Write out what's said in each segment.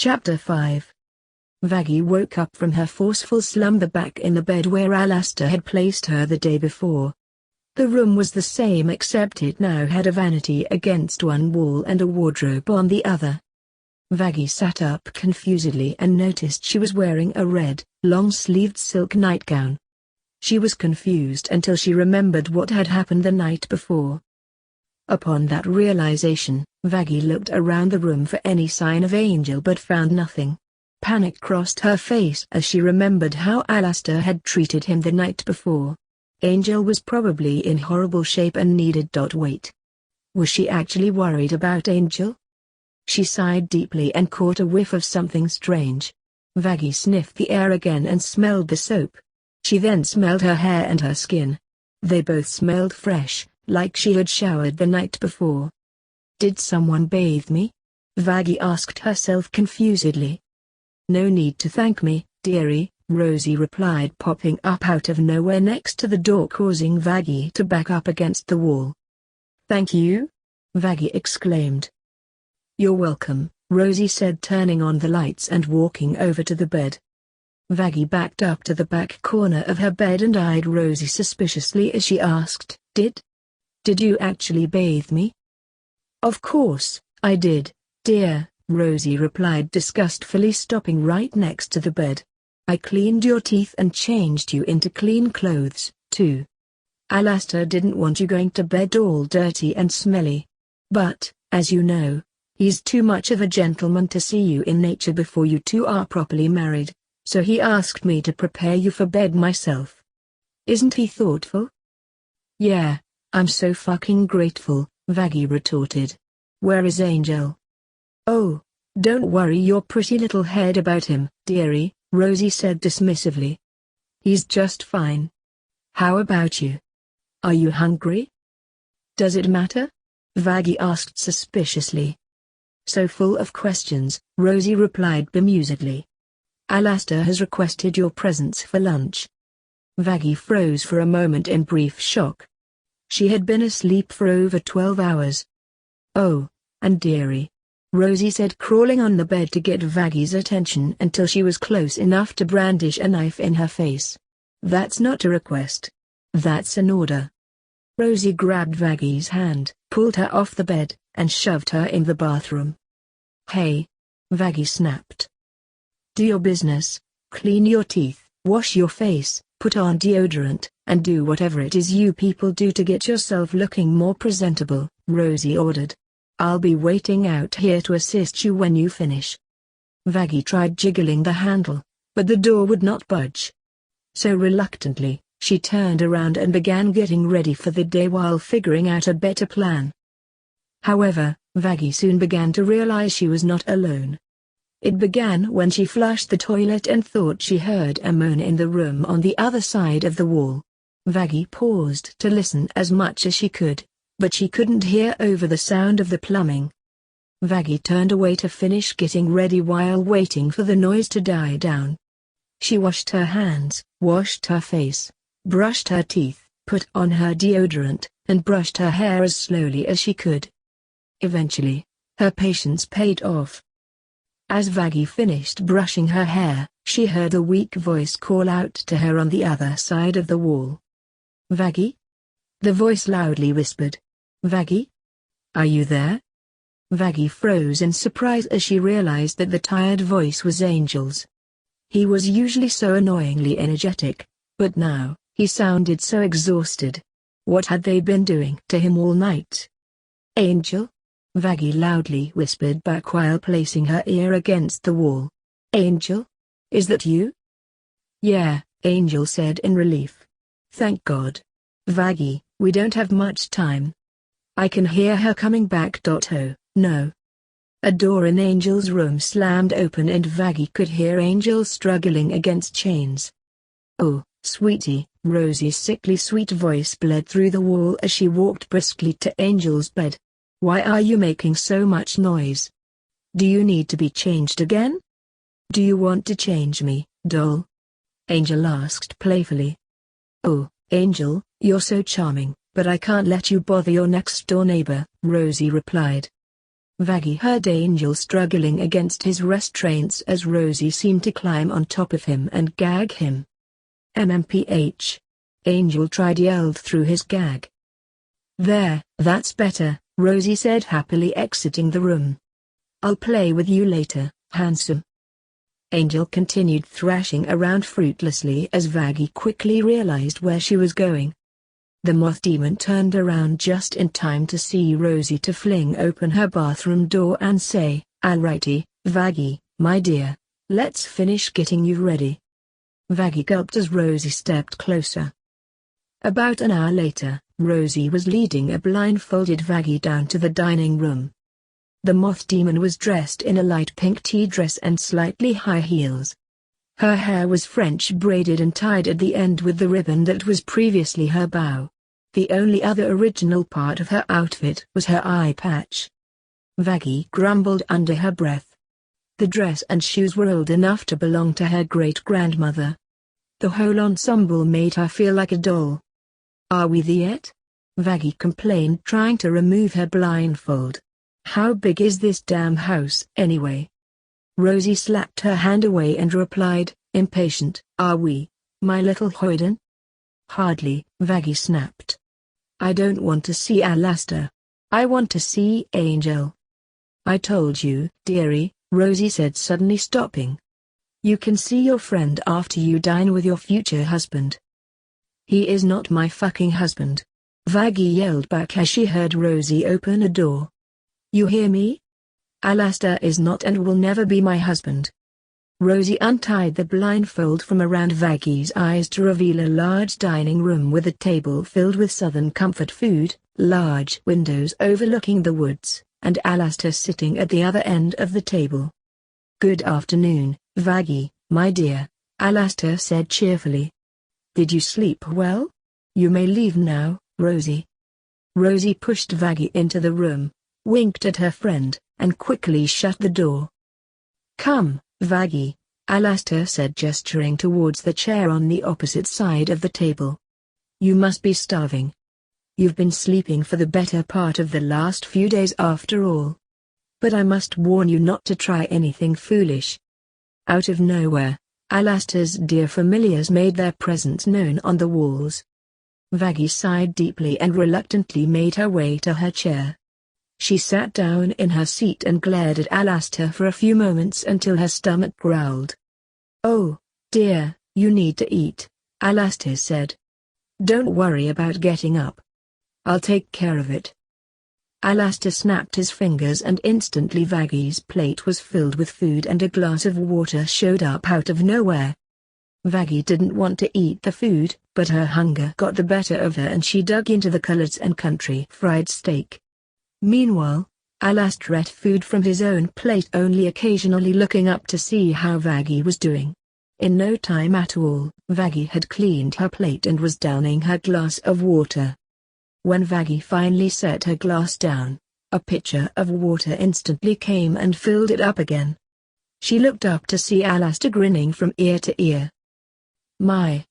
Chapter 5. Vaggie woke up from her forceful slumber back in the bed where Alastor had placed her the day before. The room was the same except it now had a vanity against one wall and a wardrobe on the other. Vaggie sat up confusedly and noticed she was wearing a red, long-sleeved silk nightgown. She was confused until she remembered what had happened the night before. Upon that realization, Vaggie looked around the room for any sign of Angel but found nothing. Panic crossed her face as she remembered how Alastor had treated him the night before. Angel was probably in horrible shape and needed wait. Was she actually worried about Angel? She sighed deeply and caught a whiff of something strange. Vaggie sniffed the air again and smelled the soap. She then smelled her hair and her skin. They both smelled fresh, like she had showered the night before. Did someone bathe me? Vaggie asked herself confusedly. No need to thank me, dearie, Rosie replied, popping up out of nowhere next to the door, causing Vaggie to back up against the wall. Thank you? Vaggie exclaimed. You're welcome, Rosie said, turning on the lights and walking over to the bed. Vaggie backed up to the back corner of her bed and eyed Rosie suspiciously as she asked, Did you actually bathe me? Of course, I did, dear, Rosie replied disgustfully, stopping right next to the bed. I cleaned your teeth and changed you into clean clothes, too. Alastor didn't want you going to bed all dirty and smelly. But, as you know, he's too much of a gentleman to see you in nature before you two are properly married, so he asked me to prepare you for bed myself. Isn't he thoughtful? Yeah, I'm so fucking grateful, Vaggie retorted. Where is Angel? Oh, don't worry your pretty little head about him, dearie, Rosie said dismissively. He's just fine. How about you? Are you hungry? Does it matter? Vaggie asked suspiciously. So full of questions, Rosie replied bemusedly. Alastor has requested your presence for lunch. Vaggie froze for a moment in brief shock. She had been asleep for over 12 hours. Oh, and dearie, Rosie said, crawling on the bed to get Vaggie's attention until she was close enough to brandish a knife in her face. That's not a request. That's an order. Rosie grabbed Vaggie's hand, pulled her off the bed, and shoved her in the bathroom. Hey! Vaggie snapped. Do your business, clean your teeth, wash your face, put on deodorant, and do whatever it is you people do to get yourself looking more presentable, Rosie ordered. I'll be waiting out here to assist you when you finish. Vaggie tried jiggling the handle, but the door would not budge. So reluctantly, she turned around and began getting ready for the day while figuring out a better plan. However, Vaggie soon began to realize she was not alone. It began when she flushed the toilet and thought she heard a moan in the room on the other side of the wall. Vaggie paused to listen as much as she could, but she couldn't hear over the sound of the plumbing. Vaggie turned away to finish getting ready while waiting for the noise to die down. She washed her hands, washed her face, brushed her teeth, put on her deodorant, and brushed her hair as slowly as she could. Eventually, her patience paid off. As Vaggie finished brushing her hair, she heard a weak voice call out to her on the other side of the wall. Vaggie? The voice loudly whispered. Vaggie? Are you there? Vaggie froze in surprise as she realized that the tired voice was Angel's. He was usually so annoyingly energetic, but now, he sounded so exhausted. What had they been doing to him all night? Angel? Vaggie loudly whispered back while placing her ear against the wall. Angel? Is that you? Yeah, Angel said in relief. Thank God. Vaggie, we don't have much time. I can hear her coming back. Oh, no. A door in Angel's room slammed open and Vaggie could hear Angel struggling against chains. Oh, sweetie, Rosie's sickly sweet voice bled through the wall as she walked briskly to Angel's bed. Why are you making so much noise? Do you need to be changed again? Do you want to change me, doll? Angel asked playfully. Oh, Angel, you're so charming, but I can't let you bother your next-door neighbor, Rosie replied. Vaggie heard Angel struggling against his restraints as Rosie seemed to climb on top of him and gag him. MMPH. Angel yelled through his gag. There, that's better, Rosie said happily exiting the room. I'll play with you later, handsome. Angel continued thrashing around fruitlessly as Vaggie quickly realized where she was going. The moth demon turned around just in time to see Rosie to fling open her bathroom door and say, "Alrighty, Vaggie, my dear, let's finish getting you ready." Vaggie gulped as Rosie stepped closer. About an hour later, Rosie was leading a blindfolded Vaggie down to the dining room. The moth demon was dressed in a light pink tea dress and slightly high heels. Her hair was French braided and tied at the end with the ribbon that was previously her bow. The only other original part of her outfit was her eye patch. Vaggie grumbled under her breath. The dress and shoes were old enough to belong to her great-grandmother. The whole ensemble made her feel like a doll. "Are we there yet?" Vaggie complained, trying to remove her blindfold. "How big is this damn house, anyway?" Rosie slapped her hand away and replied, impatient, "Are we, my little hoyden?" "Hardly," Vaggie snapped. "I don't want to see Alastor. I want to see Angel." "I told you, dearie," Rosie said, suddenly stopping. "You can see your friend after you dine with your future husband." "He is not my fucking husband," Vaggie yelled back as she heard Rosie open a door. "You hear me? Alastor is not and will never be my husband." Rosie untied the blindfold from around Vaggie's eyes to reveal a large dining room with a table filled with southern comfort food, large windows overlooking the woods, and Alastor sitting at the other end of the table. "Good afternoon, Vaggie, my dear," Alastor said cheerfully. "Did you sleep well? You may leave now, Rosie." Rosie pushed Vaggie into the room, winked at her friend, and quickly shut the door. "Come, Vaggie," Alastor said, gesturing towards the chair on the opposite side of the table. "You must be starving. You've been sleeping for the better part of the last few days after all. But I must warn you not to try anything foolish." Out of nowhere, Alastor's dear familiars made their presence known on the walls. Vaggie sighed deeply and reluctantly made her way to her chair. She sat down in her seat and glared at Alastor for a few moments until her stomach growled. "Oh, dear, you need to eat," Alastor said. "Don't worry about getting up. I'll take care of it." Alastor snapped his fingers and instantly Vaggie's plate was filled with food and a glass of water showed up out of nowhere. Vaggie didn't want to eat the food, but her hunger got the better of her and she dug into the collards and country fried steak. Meanwhile, Alastor ate food from his own plate, only occasionally looking up to see how Vaggie was doing. In no time at all, Vaggie had cleaned her plate and was downing her glass of water. When Vaggie finally set her glass down, a pitcher of water instantly came and filled it up again. She looked up to see Alastor grinning from ear to ear. My,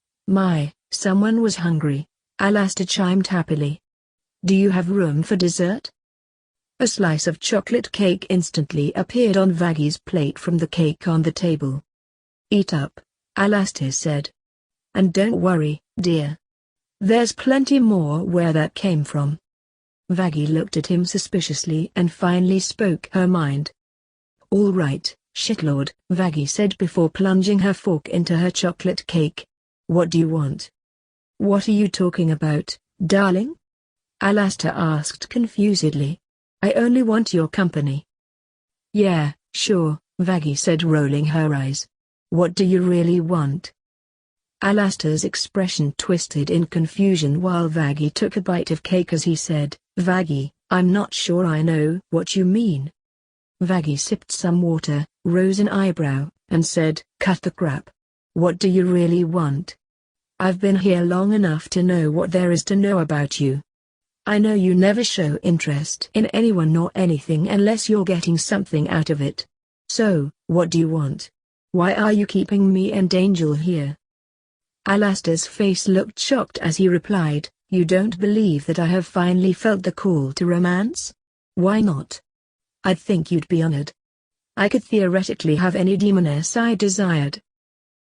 someone was hungry," Alastor chimed happily. "Do you have room for dessert?" A slice of chocolate cake instantly appeared on Vaggie's plate from the cake on the table. "Eat up," Alastor said. "And don't worry, dear. There's plenty more where that came from." Vaggie looked at him suspiciously and finally spoke her mind. "All right, shitlord," Vaggie said before plunging her fork into her chocolate cake. "What do you want?" "What are you talking about, darling?" Alastor asked confusedly. "I only want your company." "Yeah, sure," Vaggie said, rolling her eyes. "What do you really want?" Alastor's expression twisted in confusion while Vaggie took a bite of cake as he said, "Vaggie, I'm not sure I know what you mean." Vaggie sipped some water, rose an eyebrow, and said, "Cut the crap. What do you really want? I've been here long enough to know what there is to know about you. I know you never show interest in anyone or anything unless you're getting something out of it. So, what do you want? Why are you keeping me and Angel here?" Alastor's face looked shocked as he replied, "You don't believe that I have finally felt the call to romance? Why not? I'd think you'd be honored. I could theoretically have any demoness I desired.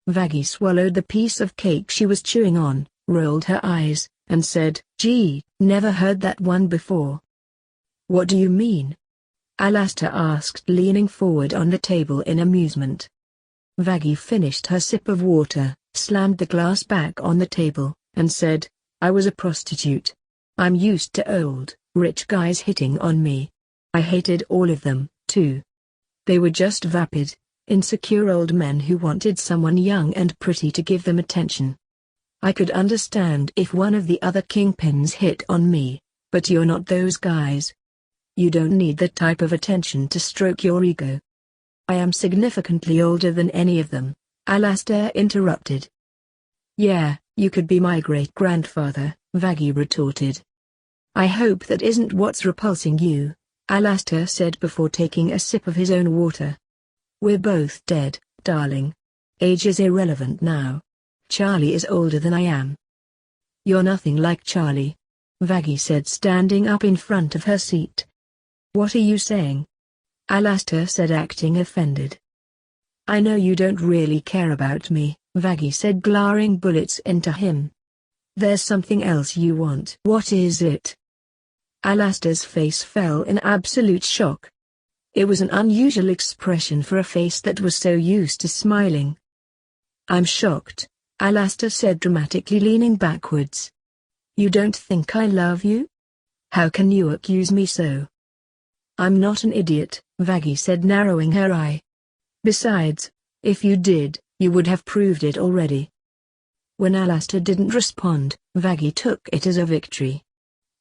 Vaggie swallowed the piece of cake she was chewing on, rolled her eyes, and said, "Gee, never heard that one before." "What do you mean?" Alastor asked, leaning forward on the table in amusement. Vaggie finished her sip of water, slammed the glass back on the table, and said, "I was a prostitute. I'm used to old, rich guys hitting on me. I hated all of them, too. They were just vapid, insecure old men who wanted someone young and pretty to give them attention. I could understand if one of the other kingpins hit on me, but you're not those guys. You don't need that type of attention to stroke your ego." "I am significantly older than any of them," Alastor interrupted. "Yeah, you could be my great-grandfather," Vaggie retorted. "I hope that isn't what's repulsing you," Alastor said before taking a sip of his own water. "We're both dead, darling. Age is irrelevant now. Charlie is older than I am." "You're nothing like Charlie," Vaggie said, standing up in front of her seat. "What are you saying?" Alastor said, acting offended. "I know you don't really care about me," Vaggie said, glaring bullets into him. "There's something else you want." "What is it?" Alastor's face fell in absolute shock. It was an unusual expression for a face that was so used to smiling. "I'm shocked," Alastor said, dramatically leaning backwards. "You don't think I love you? How can you accuse me so?" "I'm not an idiot," Vaggie said, narrowing her eye. "Besides, if you did, you would have proved it already." When Alastor didn't respond, Vaggie took it as a victory.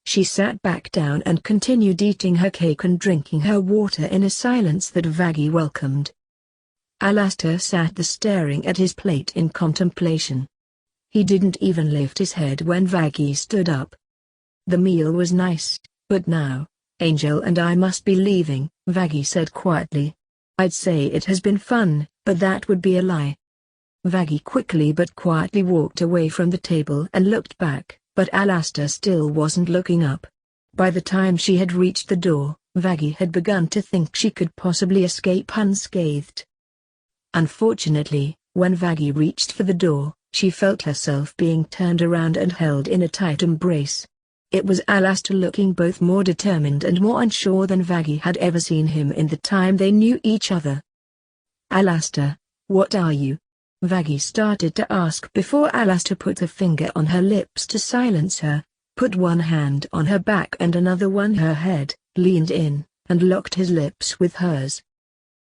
She sat back down and continued eating her cake and drinking her water in a silence that Vaggie welcomed. Alastor sat there staring at his plate in contemplation. He didn't even lift his head when Vaggie stood up. "The meal was nice, but now, Angel and I must be leaving," Vaggie said quietly. "I'd say it has been fun, but that would be a lie." Vaggie quickly but quietly walked away from the table and looked back, but Alastor still wasn't looking up. By the time she had reached the door, Vaggie had begun to think she could possibly escape unscathed. Unfortunately, when Vaggie reached for the door, she felt herself being turned around and held in a tight embrace. It was Alastor, looking both more determined and more unsure than Vaggie had ever seen him in the time they knew each other. "Alastor, what are you?" Vaggie started to ask before Alastor put a finger on her lips to silence her, put one hand on her back and another on her head, leaned in, and locked his lips with hers.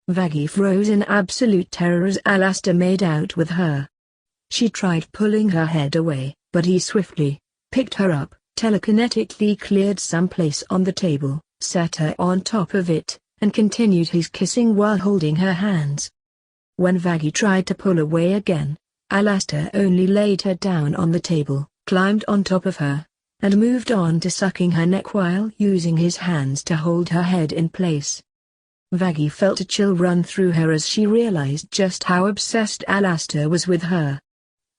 Vaggie froze in absolute terror as Alastor made out with her. She tried pulling her head away, but he swiftly picked her up, telekinetically cleared some place on the table, sat her on top of it, and continued his kissing while holding her hands. When Vaggie tried to pull away again, Alastor only laid her down on the table, climbed on top of her, and moved on to sucking her neck while using his hands to hold her head in place. Vaggie felt a chill run through her as she realized just how obsessed Alastor was with her.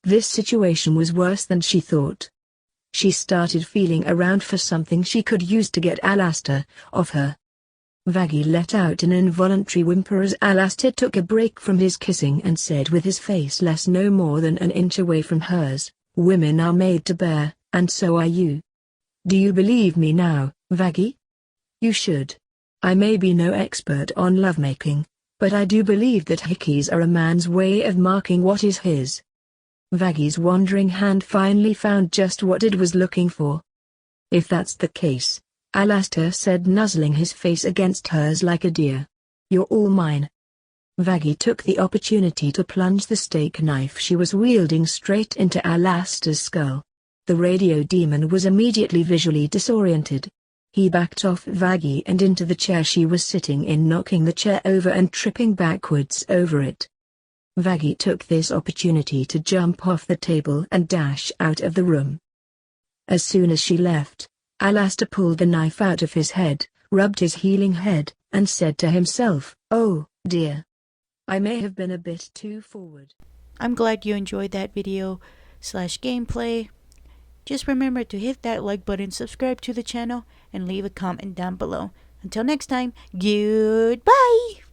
This situation was worse than she thought. She started feeling around for something she could use to get Alastor off her. Vaggie let out an involuntary whimper as Alastor took a break from his kissing and said with his face less no more than an inch away from hers, "Women are made to bear, and so are you. Do you believe me now, Vaggie? You should. I may be no expert on lovemaking, but I do believe that hickeys are a man's way of marking what is his." Vaggie's wandering hand finally found just what it was looking for. "If that's the case," Alastor said, nuzzling his face against hers like a deer, "you're all mine." Vaggie took the opportunity to plunge the steak knife she was wielding straight into Alastor's skull. The radio demon was immediately visually disoriented. He backed off Vaggie and into the chair she was sitting in, knocking the chair over and tripping backwards over it. Vaggie took this opportunity to jump off the table and dash out of the room. As soon as she left, Alastor pulled the knife out of his head, rubbed his healing head, and said to himself, "Oh, dear. I may have been a bit too forward." I'm glad you enjoyed that video/gameplay. Just remember to hit that like button, subscribe to the channel, and leave a comment down below. Until next time, goodbye!